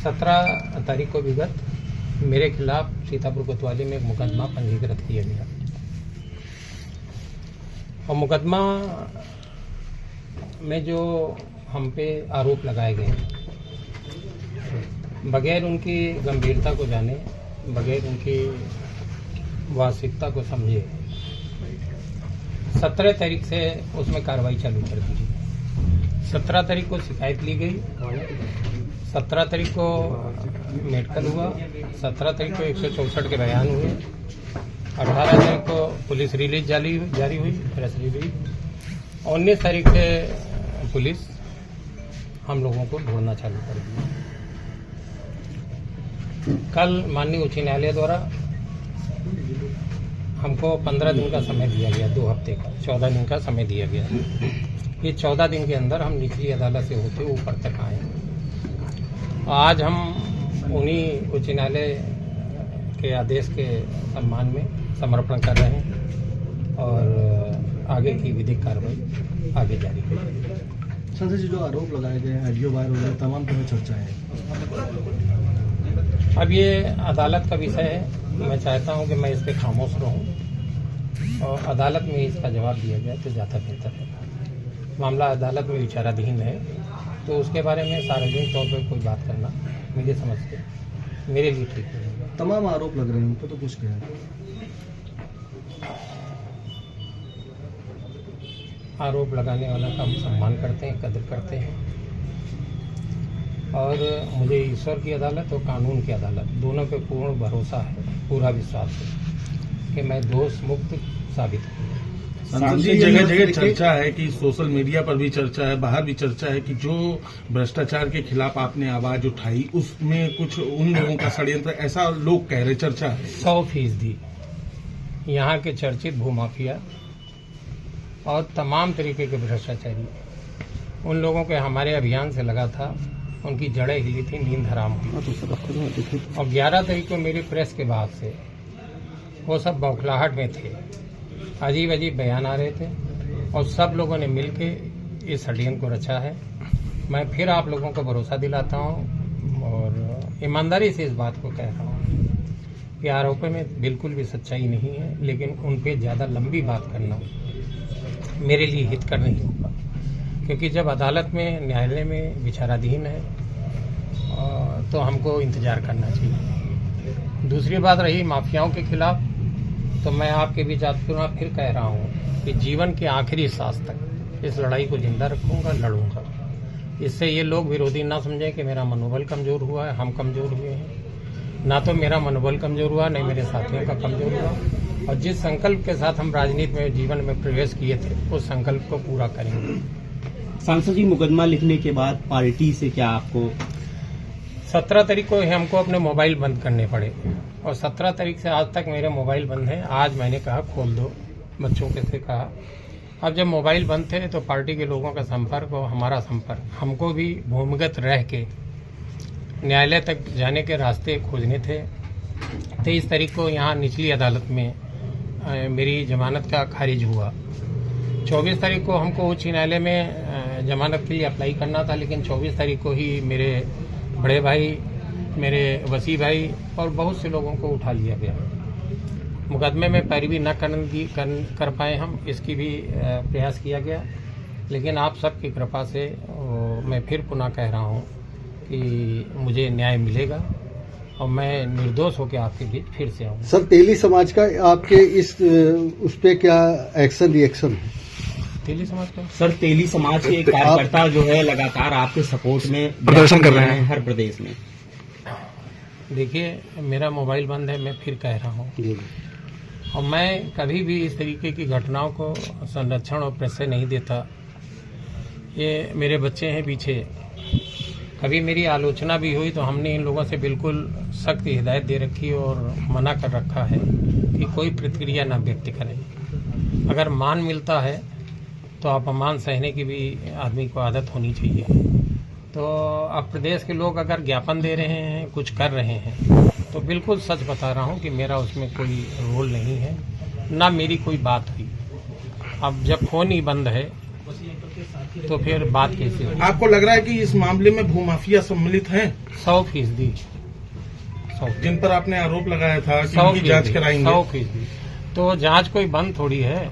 17 तारीख को विगत मेरे खिलाफ सीतापुर कोतवाली में एक मुकदमा पंजीकृत किया गया और मुकदमा में जो हम पे आरोप लगाए गए बगैर उनकी गंभीरता को जाने, बगैर उनकी वास्तविकता को समझे 17 तारीख से उसमें कार्रवाई चालू कर दी गई। 17 तारीख को शिकायत ली गई, 17 तारीख को मेडिकल हुआ, 17 तारीख को 164 के बयान हुए, 18 तारीख को पुलिस रिलीज जारी हुई, प्रेस रिलीज। 19 तारीख से पुलिस हम लोगों को ढूंढना चालू कर दिया। कल माननीय उच्च न्यायालय द्वारा हमको 15 दिन का समय दिया गया, 2 हफ्ते का 14 दिन का समय दिया गया। ये 14 दिन के अंदर हम निचली अदालत से होते ऊपर तक आए। आज हम उन्हीं उच्च न्यायालय के आदेश के सम्मान में समर्पण कर रहे हैं और आगे की विधिक कार्रवाई आगे जारी करेंगे। संजय जी, जो आरोप लगाए गए हैं, ऑडियो वायरल हो रहा है, तमाम तरह चर्चा है। अब ये अदालत का विषय है। मैं चाहता हूं कि मैं इस पर खामोश रहूं और अदालत में इसका जवाब दिया जाए तो ज़्यादा बेहतर है। मामला अदालत में विचाराधीन है, तो उसके बारे में सार्वजनिक तौर पर कोई बात करना मेरी समझ से मेरे लिए ठीक है। तमाम आरोप लग रहे हैं, उनको तो कुछ कहा आरोप लगाने वाला का हम सम्मान करते हैं, कदर करते हैं और मुझे ईश्वर की अदालत और कानून की अदालत दोनों पे पूर्ण भरोसा है, पूरा विश्वास है कि मैं दोष मुक्त साबित हूँ। जगह जगह चर्चा है कि सोशल मीडिया पर भी चर्चा है, बाहर भी चर्चा है कि जो भ्रष्टाचार के खिलाफ आपने आवाज उठाई उसमें कुछ उन लोगों का षड्यंत्र, ऐसा लोग कह रहे, चर्चा है। 100% यहाँ के चर्चित भूमाफिया और तमाम तरीके के भ्रष्टाचारी, उन लोगों के हमारे अभियान से लगा था, उनकी जड़ें हिली थी, नींद हराम हुई। और 11 तारीख को मेरी प्रेस के बाद से वो सब बौखलाहट में थे, अजीब अजीब बयान आ रहे थे और सब लोगों ने मिलके इस षड्यंत्र को रचा है। मैं फिर आप लोगों को भरोसा दिलाता हूं और ईमानदारी से इस बात को कह रहा हूं कि आरोपों में बिल्कुल भी सच्चाई नहीं है, लेकिन उन पर ज़्यादा लंबी बात करना मेरे लिए हितकर नहीं होगा, क्योंकि जब अदालत में, न्यायालय में विचाराधीन है तो हमको इंतजार करना चाहिए। दूसरी बात रही माफियाओं के खिलाफ, तो मैं आपके बीच पुनः फिर कह रहा हूँ कि जीवन के आखिरी सांस तक इस लड़ाई को जिंदा रखूंगा, लड़ूंगा। इससे ये लोग विरोधी ना समझें कि मेरा मनोबल कमजोर हुआ है, हम कमजोर हुए हैं। ना तो मेरा मनोबल कमजोर हुआ, नहीं मेरे साथियों का कमजोर हुआ। और जिस संकल्प के साथ हम राजनीति में, जीवन में प्रवेश किए थे, उस संकल्प को पूरा करेंगे। सांसद जी, मुकदमा लिखने के बाद पार्टी से क्या आपको 17 तारीख को हमको अपने मोबाइल बंद करने पड़े और 17 तारीख से आज तक मेरे मोबाइल बंद हैं। आज मैंने कहा खोल दो, बच्चों के से कहा। अब जब मोबाइल बंद थे तो पार्टी के लोगों का संपर्क और हमारा संपर्क, हमको भी भूमिगत रह के न्यायालय तक जाने के रास्ते खोजने थे। 23 तारीख को यहाँ निचली अदालत में मेरी जमानत का खारिज हुआ। 24 तारीख को हमको उच्च न्यायालय में जमानत के लिए अप्लाई करना था, लेकिन 24 तारीख को ही मेरे बड़े भाई, मेरे वसी भाई और बहुत से लोगों को उठा लिया गया। मुकदमे में पैरवी न कर पाए हम, इसकी भी प्रयास किया गया। लेकिन आप सबकी कृपा से मैं फिर पुनः कह रहा हूँ कि मुझे न्याय मिलेगा और मैं निर्दोष होकर आपके बीच फिर से आऊँगा। सर, तेली समाज का आपके इस उस पे क्या रिएक्शन है? तेली समाज का सर, तेली समाज के कार्यकर्ता जो है लगातार आपके सपोर्ट में प्रदर्शन कर रहे हैं हर प्रदेश में। देखिए, मेरा मोबाइल बंद है, मैं फिर कह रहा हूँ, और मैं कभी भी इस तरीके की घटनाओं को संरक्षण और प्रेस नहीं देता। ये मेरे बच्चे हैं पीछे, कभी मेरी आलोचना भी हुई तो हमने इन लोगों से बिल्कुल सख्त हिदायत दे रखी और मना कर रखा है कि कोई प्रतिक्रिया न व्यक्त करें। अगर मान मिलता है तो अपमान सहने की भी आदमी को आदत होनी चाहिए। तो अब प्रदेश के लोग अगर ज्ञापन दे रहे हैं, कुछ कर रहे हैं, तो बिल्कुल सच बता रहा हूं कि मेरा उसमें कोई रोल नहीं है, ना मेरी कोई बात हुई। अब जब फोन ही बंद है तो फिर बात कैसे होगी? आपको लग रहा है कि इस मामले में भूमाफिया सम्मिलित हैं 100%। जिन पर आपने आरोप लगाया था कि उनकी जांच कराएंगे? 100%। तो जांच कोई बंद थोड़ी है,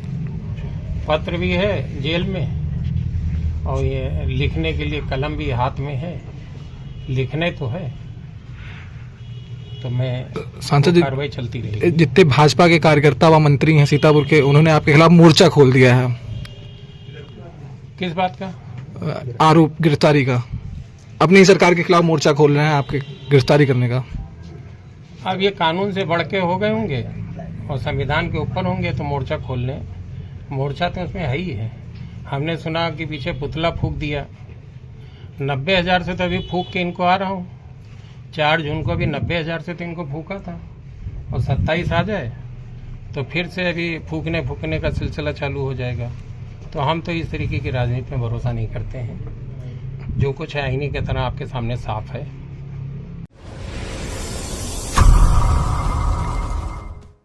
पत्र भी है जेल में और ये लिखने के लिए कलम भी हाथ में है, लिखने तो है, तो मैं सांसद जी, कार्रवाई चलती रहेगी। जितने भाजपा के कार्यकर्ता व मंत्री हैं सीतापुर के, उन्होंने आपके खिलाफ मोर्चा खोल दिया है किस बात का? आरोप गिरफ्तारी का। अपनी सरकार के खिलाफ मोर्चा खोल रहे हैं आपके गिरफ्तारी करने का। अब ये कानून से बढ़ के हो गए होंगे और संविधान के ऊपर होंगे तो मोर्चा खोल लें। मोर्चा तो उसमें है ही है। हमने सुना कि पीछे पुतला फूंक दिया, 90,000 से तो अभी फूंक के इनको आ रहा हूँ। 4 जून को भी 90,000 से तो इनको फूंका था और 27 आ जाए तो फिर से अभी फूकने का सिलसिला चालू हो जाएगा। तो हम तो इस तरीके की राजनीति में भरोसा नहीं करते हैं। जो कुछ है आईने की तरह आपके सामने साफ है।